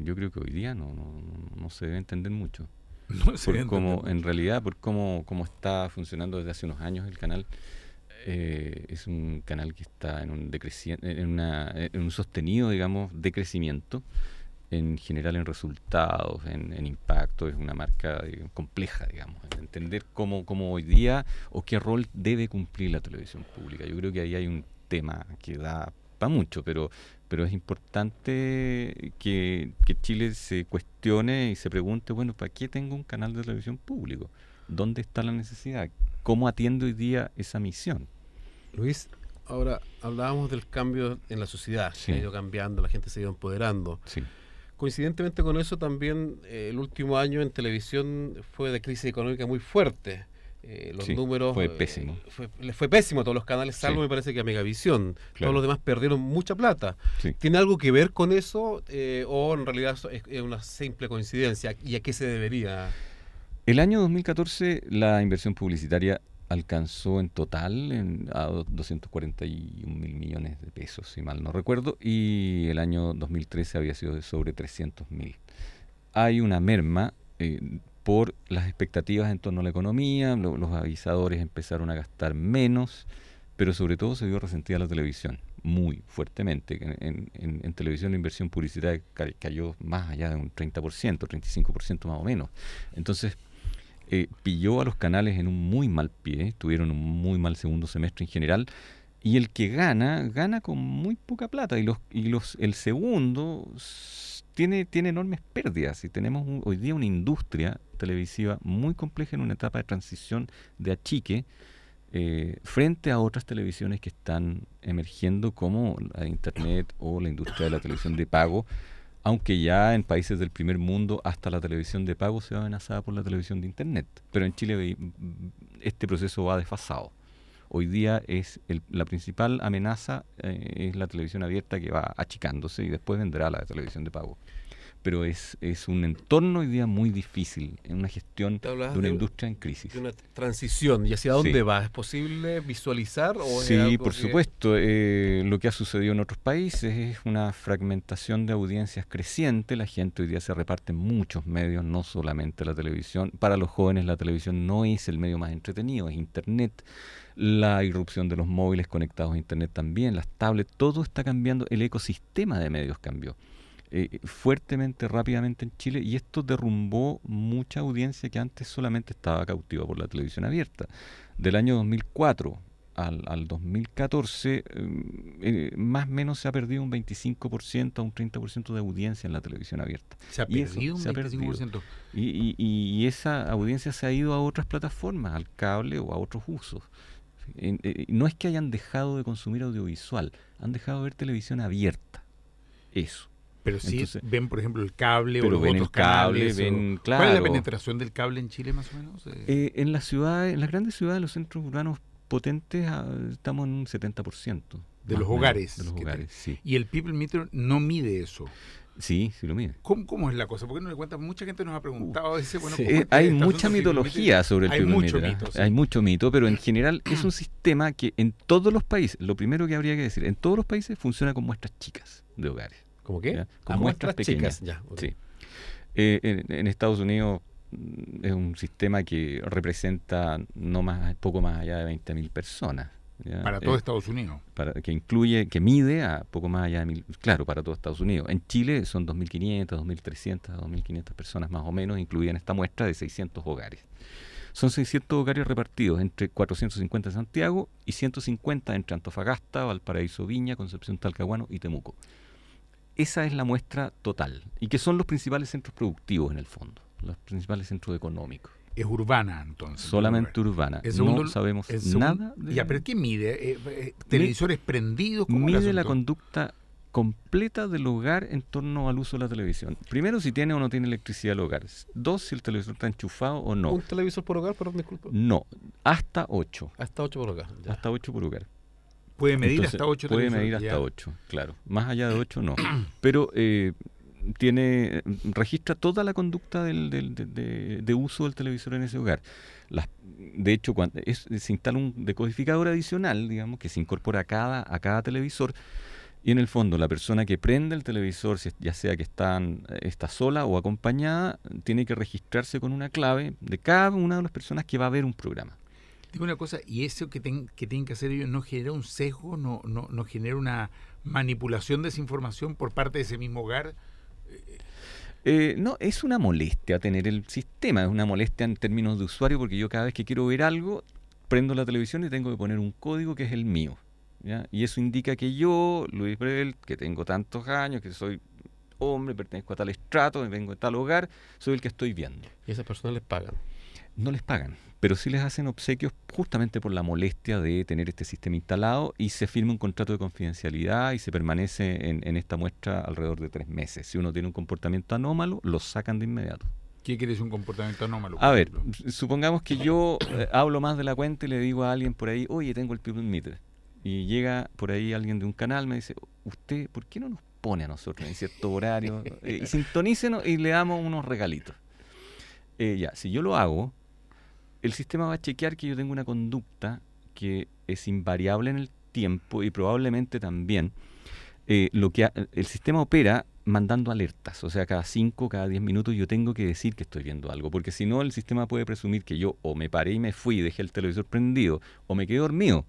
Yo creo que hoy día no se debe entender mucho. No se Por entiende. en realidad, por cómo está funcionando desde hace unos años el canal, es un canal que está en un sostenido, digamos, decrecimiento, en general en resultados, en impacto. Es una marca compleja, digamos, en entender cómo hoy día o qué rol debe cumplir la televisión pública. Yo creo que ahí hay un tema que da para mucho, pero es importante que Chile se cuestione y se pregunte, bueno, ¿para qué tengo un canal de televisión público? ¿Dónde está la necesidad? ¿Cómo atiende hoy día esa misión? Luis, ahora hablábamos del cambio en la sociedad, Sí. que ha ido cambiando, la gente se ha ido empoderando. Sí. Coincidentemente con eso también el último año en televisión fue de crisis económica muy fuerte. Los Sí, números... fue pésimo. Les fue pésimo a todos los canales, salvo Sí. me parece que a Megavisión. Claro. Todos los demás perdieron mucha plata. Sí. ¿Tiene algo que ver con eso o en realidad es una simple coincidencia? ¿Y a qué se debería? El año 2014 la inversión publicitaria alcanzó en total a 241 mil millones de pesos, si mal no recuerdo, y el año 2013 había sido de sobre 300 mil. Hay una merma por las expectativas en torno a la economía, los avisadores empezaron a gastar menos, pero sobre todo se vio resentida la televisión, muy fuertemente. En televisión la inversión publicitaria cayó más allá de un 30%, 35% más o menos. Entonces, pilló a los canales en un muy mal pie, tuvieron un muy mal segundo semestre en general, y el que gana con muy poca plata, el segundo tiene enormes pérdidas, y tenemos hoy día una industria televisiva muy compleja en una etapa de transición de achique, frente a otras televisiones que están emergiendo como la de Internet o la industria de la televisión de pago, aunque ya en países del primer mundo hasta la televisión de pago se va amenazada por la televisión de Internet. Pero en Chile este proceso va desfasado. Hoy día la principal amenaza es la televisión abierta, que va achicándose, y después vendrá la televisión de pago. Pero es un entorno hoy día muy difícil, en una gestión Te de hablabas una industria en crisis. De una transición. ¿Y hacia dónde Sí. va? ¿Es posible visualizar? O es Sí, algo por que- supuesto. Lo que ha sucedido en otros países es una fragmentación de audiencias creciente. La gente hoy día se reparte en muchos medios, no solamente la televisión. Para los jóvenes la televisión no es el medio más entretenido, es Internet. La irrupción de los móviles conectados a Internet también, las tablets, todo está cambiando. El ecosistema de medios cambió fuertemente, rápidamente en Chile, y esto derrumbó mucha audiencia que antes solamente estaba cautiva por la televisión abierta. Del año 2004 al 2014, más o menos se ha perdido un 25% a un 30% de audiencia en la televisión abierta. Se ha Y eso, perdido un se ha 25%. Y esa audiencia se ha ido a otras plataformas, al cable o a otros usos. No es que hayan dejado de consumir audiovisual, han dejado de ver televisión abierta. Eso. Pero sí Entonces, ven, por ejemplo, el cable o pero los ven otros el cable, canales. ven, ¿Cuál es la claro. penetración del cable en Chile, más o menos? En las ciudades, en las grandes ciudades, los centros urbanos potentes, estamos en un 70%. De más los o menos, hogares. De los que hogares, te- sí. Y el People Meter no mide eso. Sí, sí lo mide. ¿Cómo es la cosa? ¿Por qué no le cuentas? Mucha gente nos ha preguntado bueno, Sí, ¿cómo es que hay este mucha asunto del mitología sobre el Hay People mucho Meter, mito, sí. Hay mucho mito, pero en general es un sistema que en todos los países, lo primero que habría que decir, en todos los países funciona con muestras chicas de hogares. ¿Cómo qué? ¿Ya? Con Ah, muestras pequeñas. chicas. Ya, ok. Sí. En Estados Unidos es un sistema que representa poco más allá de 20.000 personas. ¿ya? Para todo Estados Unidos. Que mide a poco más allá de 1.000, claro, para todo Estados Unidos. En Chile son 2.500, 2.300, 2.500 personas más o menos, incluidas en esta muestra de 600 hogares. Son 600 hogares repartidos entre 450 en Santiago y 150 entre Antofagasta, Valparaíso, Viña, Concepción, Talcahuano y Temuco. Esa es la muestra total, y que son los principales centros productivos en el fondo, los principales centros económicos. Es urbana, entonces. Solamente urbana. El segundo- No sabemos el segundo- nada de... Ya, pero ¿qué mide? ¿Televisores prendidos? ¿Cómo es el Mide la asunto? conducta completa del hogar en torno al uso de la televisión. Primero, si tiene o no tiene electricidad el hogar. Dos, si el televisor está enchufado o no. Un televisor por hogar, perdón, disculpa. No, hasta 8. Hasta 8 por hogar. Ya. Hasta 8 por hogar. Puede medir Entonces, hasta 8 puede televisores, medir hasta ya. 8, claro. Más allá de 8 no. Pero registra toda la conducta de uso del televisor en ese hogar. De hecho, cuando se instala un decodificador adicional, digamos, que se incorpora a cada televisor, y en el fondo la persona que prende el televisor, ya sea que está sola o acompañada, tiene que registrarse con una clave de cada una de las personas que va a ver un programa. Digo una cosa, y eso que tienen que hacer ellos no genera un sesgo, no genera una manipulación de esa información por parte de ese mismo hogar. No, es una molestia tener el sistema, es una molestia en términos de usuario, porque yo cada vez que quiero ver algo, prendo la televisión y tengo que poner un código que es el mío, ¿ya? Y eso indica que yo, Luis Brel, que tengo tantos años, que soy hombre, pertenezco a tal estrato, vengo de tal hogar, soy el que estoy viendo. Y a esas personas les pagan. No les pagan, pero sí les hacen obsequios justamente por la molestia de tener este sistema instalado, y se firma un contrato de confidencialidad y se permanece en esta muestra alrededor de 3 meses. Si uno tiene un comportamiento anómalo, lo sacan de inmediato. ¿Qué quiere decir un comportamiento anómalo? A ver, por ejemplo? supongamos que yo hablo más de la cuenta y le digo a alguien por ahí, oye, tengo el people meter. Y llega por ahí alguien de un canal, me dice, usted, ¿por qué no nos pone a nosotros en cierto horario? Y sintonícenos y le damos unos regalitos. Ya, si yo lo hago, el sistema va a chequear que yo tengo una conducta que es invariable en el tiempo, y probablemente también el sistema opera mandando alertas. O sea, cada 5, cada 10 minutos yo tengo que decir que estoy viendo algo, porque si no el sistema puede presumir que yo o me paré y me fui y dejé el televisor prendido, o me quedé dormido.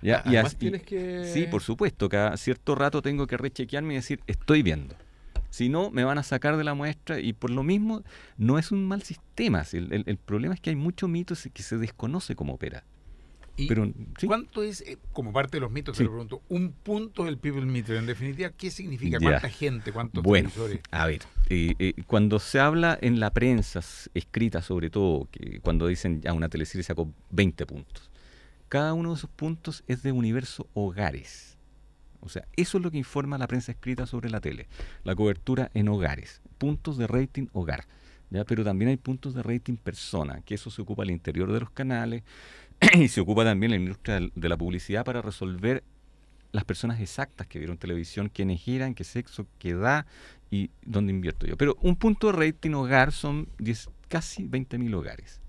¿Ya? Además tienes que... Sí, por supuesto, cada cierto rato tengo que rechequearme y decir, estoy viendo. Si no, me van a sacar de la muestra, y por lo mismo no es un mal sistema. El problema es que hay muchos mitos que se desconoce cómo opera. ¿Y Pero, ¿sí? cuánto es, como parte de los mitos que Sí. le pregunto, un punto del people meter? En definitiva, ¿qué significa? Ya. ¿Cuánta gente? ¿Cuántos Bueno, televisores? a ver, cuando se habla en la prensa escrita, sobre todo, que cuando dicen ya una teleserie sacó 20 puntos, cada uno de esos puntos es de universo hogares. O sea, eso es lo que informa la prensa escrita sobre la tele, la cobertura en hogares, puntos de rating hogar, ¿ya? Pero también hay puntos de rating persona, que eso se ocupa al interior de los canales y se ocupa también la industria de la publicidad para resolver las personas exactas que vieron televisión, quiénes eran, qué sexo, qué edad y dónde invierto yo. Pero un punto de rating hogar son casi 20.000 hogares.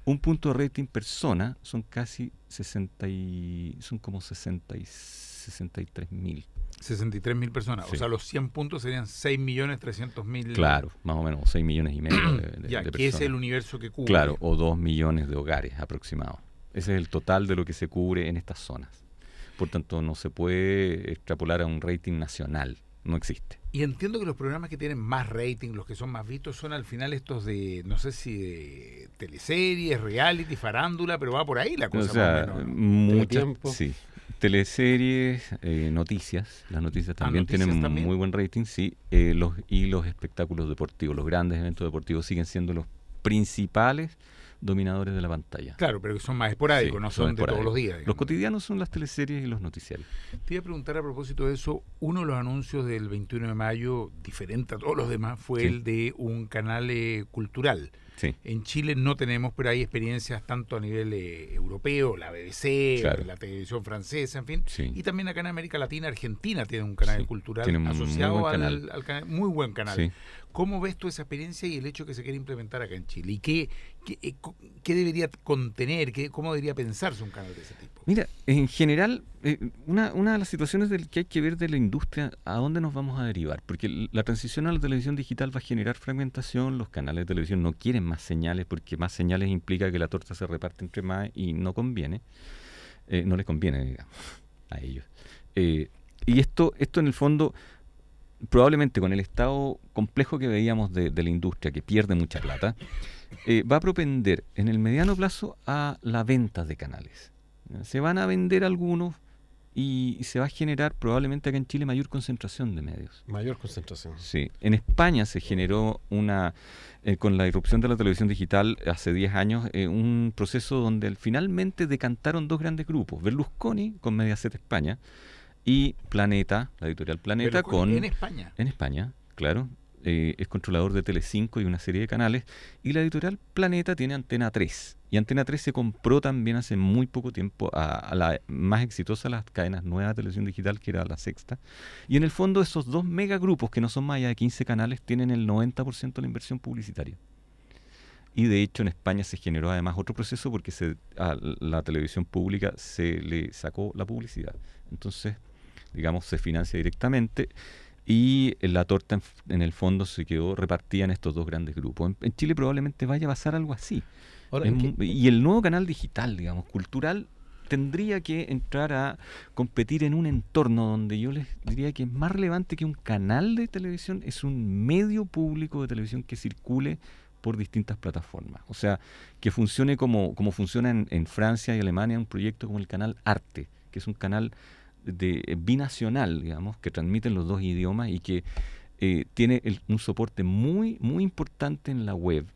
Un punto de rating persona son casi 63.000. 63.000 personas. Sí. O sea, los 100 puntos serían 6.300.000. Claro, más o menos 6 millones y medio de Ya, de que es personas. el universo que cubre. Claro, o 2 millones de hogares aproximados. Ese es el total de lo que se cubre en estas zonas. Por tanto, no se puede extrapolar a un rating nacional. No existe. Y entiendo que los programas que tienen más rating, los que son más vistos, son al final estos de, no sé si de teleseries, reality, farándula, pero va por ahí la cosa. O sea, más o menos, ¿no? muchas, Teletiempo. sí. Teleseries, noticias. Las noticias también noticias tienen también. muy buen rating, sí. Los espectáculos deportivos, los grandes eventos deportivos siguen siendo los principales dominadores de la pantalla. Claro, pero que son más esporádicos, Sí, no son de todos esporádicos. los días. Los digamos. cotidianos son las teleseries y los noticiarios. Te iba a preguntar a propósito de eso, uno de los anuncios del 21 de mayo, diferente a todos los demás, fue Sí. el de un canal cultural. Sí. En Chile no tenemos, pero hay experiencias tanto a nivel europeo, la BBC, Claro. la televisión francesa, en fin. Sí. Y también acá en América Latina, Argentina tiene un canal Sí, cultural tiene un muy asociado buen al, canal. al canal. Muy buen canal. Sí. ¿Cómo ves tú esa experiencia y el hecho que se quiere implementar acá en Chile? ¿Y qué debería contener? ¿Cómo debería pensarse un canal de ese tipo? Mira, en general, una de las situaciones que hay que ver de la industria, ¿a dónde nos vamos a derivar? Porque la transición a la televisión digital va a generar fragmentación, los canales de televisión no quieren más señales, porque más señales implica que la torta se reparte entre más y no conviene, no les conviene, digamos, a ellos. Y esto en el fondo, probablemente con el estado complejo que veíamos de la industria, que pierde mucha plata, va a propender en el mediano plazo a la venta de canales. Se van a vender algunos y se va a generar probablemente acá en Chile mayor concentración de medios. Mayor concentración. Sí, en España se generó con la irrupción de la televisión digital hace 10 años, un proceso donde finalmente decantaron dos grandes grupos, Berlusconi con Mediaset España y Planeta, la editorial Planeta en España. En España, claro. Es controlador de Telecinco y una serie de canales, y la editorial Planeta tiene Antena 3, y Antena 3 se compró también hace muy poco tiempo a la más exitosa de las cadenas nuevas de televisión digital, que era La Sexta, y en el fondo esos dos megagrupos, que no son más allá de 15 canales, tienen el 90% de la inversión publicitaria. Y de hecho en España se generó además otro proceso porque a la televisión pública se le sacó la publicidad, entonces digamos se financia directamente, y la torta en el fondo se quedó repartida en estos dos grandes grupos. En Chile probablemente vaya a pasar algo así. Ahora, Y el nuevo canal digital, digamos, cultural, tendría que entrar a competir en un entorno donde yo les diría que es más relevante que un canal de televisión, es un medio público de televisión que circule por distintas plataformas. O sea, que funcione como funciona en Francia y Alemania un proyecto como el canal Arte, que es un canal binacional, digamos, que transmiten los dos idiomas y que tiene un soporte muy, muy importante en la web,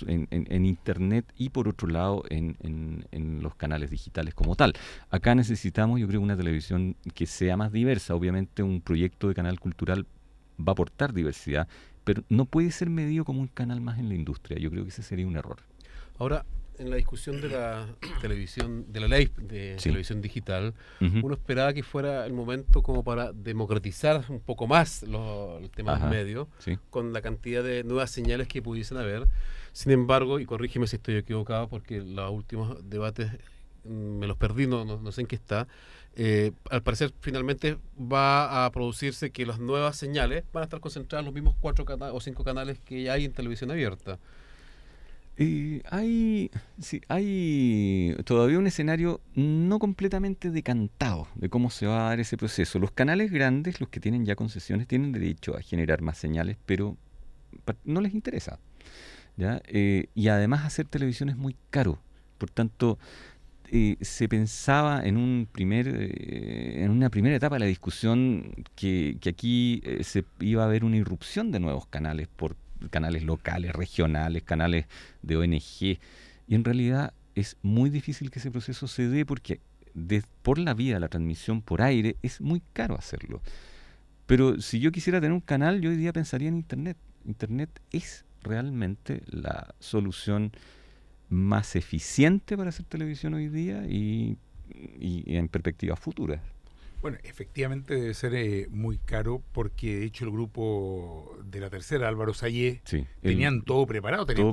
en internet, y por otro lado en los canales digitales como tal. Acá necesitamos, yo creo, una televisión que sea más diversa. Obviamente un proyecto de canal cultural va a aportar diversidad, pero no puede ser medido como un canal más en la industria. Yo creo que ese sería un error. Ahora, en la discusión de la televisión, de la ley de televisión digital, uno esperaba que fuera el momento como para democratizar un poco más el tema del medio, con la cantidad de nuevas señales que pudiesen haber. Sin embargo, y corrígeme si estoy equivocado, porque los últimos debates me los perdí, no sé en qué está. Al parecer, finalmente va a producirse que las nuevas señales van a estar concentradas en los mismos 4 o 5 canales que ya hay en televisión abierta. Hay todavía un escenario no completamente decantado de cómo se va a dar ese proceso. Los canales grandes, los que tienen ya concesiones, tienen derecho a generar más señales, pero no les interesa, ¿ya? Y además hacer televisión es muy caro. Por tanto, se pensaba en una primera etapa de la discusión que aquí se iba a haber una irrupción de nuevos canales canales locales, regionales, canales de ONG, y en realidad es muy difícil que ese proceso se dé porque por la vía de la transmisión por aire es muy caro hacerlo. Pero si yo quisiera tener un canal, yo hoy día pensaría en Internet. Internet es realmente la solución más eficiente para hacer televisión hoy día y en perspectivas futuras. Bueno, efectivamente debe ser muy caro porque de hecho el grupo de La Tercera, Álvaro Sayé, tenían todo preparado, tenían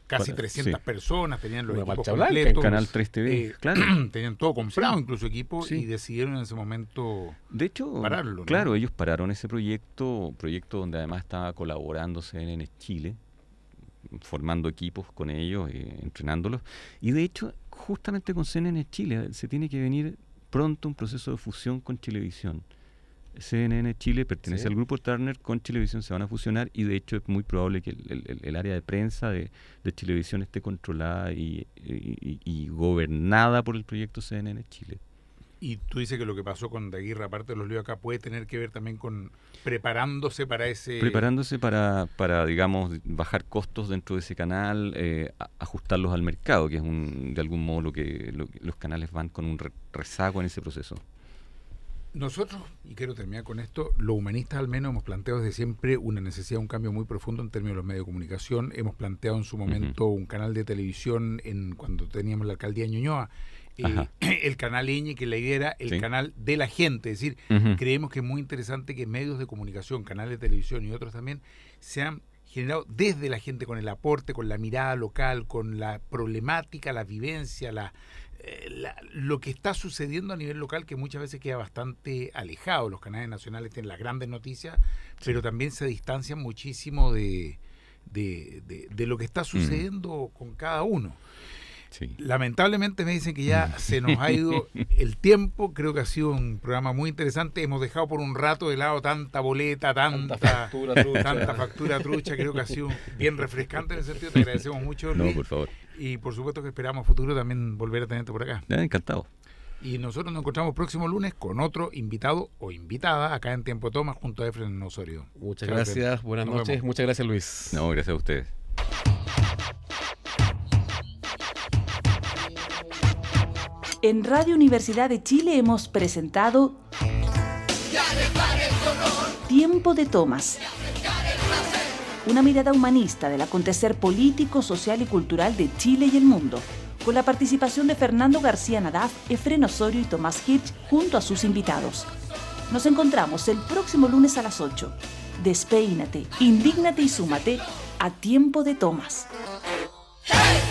casi 300 personas, tenían los equipos completos. Canal 3 TV, claro. Tenían todo comprado, incluso equipos, y decidieron en ese momento de hecho, pararlo, ¿no? Claro, ellos pararon ese proyecto donde además estaba colaborando CNN Chile, formando equipos con ellos, entrenándolos, y de hecho, justamente con CNN Chile se tiene que venir pronto un proceso de fusión con Chilevisión. CNN Chile pertenece al grupo Turner, con Chilevisión se van a fusionar, y de hecho es muy probable que el área de prensa de Chilevisión esté controlada y gobernada por el proyecto CNN Chile. Y tú dices que lo que pasó con Daguirre, aparte de los líos acá, puede tener que ver también con preparándose para ese... Preparándose para digamos, bajar costos dentro de ese canal, ajustarlos al mercado, que es de algún modo lo que los canales van con un rezago en ese proceso. Nosotros, y quiero terminar con esto, los humanistas al menos hemos planteado desde siempre una necesidad, un cambio muy profundo en términos de los medios de comunicación. Hemos planteado en su momento un canal de televisión cuando teníamos la alcaldía de Ñuñoa, el canal Ñ, que la idea era el canal de la gente, es decir, creemos que es muy interesante que medios de comunicación, canales de televisión y otros también, sean generados desde la gente, con el aporte, con la mirada local, con la problemática, la vivencia, lo que está sucediendo a nivel local, que muchas veces queda bastante alejado. Los canales nacionales tienen las grandes noticias, pero también se distancian muchísimo de lo que está sucediendo con cada uno. Sí. Lamentablemente me dicen que ya se nos ha ido el tiempo. Creo que ha sido un programa muy interesante. Hemos dejado por un rato de lado tanta boleta, tanta factura trucha. Creo que ha sido bien refrescante en ese sentido. Te agradecemos mucho, Luis. No, por favor. Y por supuesto que esperamos a futuro también volver a tenerte por acá. Encantado. Y nosotros nos encontramos próximo lunes con otro invitado o invitada acá en Tiempo de Tomas junto a Efren Osorio. Muchas Chao, gracias, Efren. buenas Nos noches, vemos. muchas gracias Luis. No, gracias a ustedes. En Radio Universidad de Chile hemos presentado Tiempo de Tomas, una mirada humanista del acontecer político, social y cultural de Chile y el mundo, con la participación de Fernando García Nadaf, Efren Osorio y Tomás Hirsch junto a sus invitados. Nos encontramos el próximo lunes a las 8. Despeínate, indígnate y súmate a Tiempo de Tomas. ¡Hey!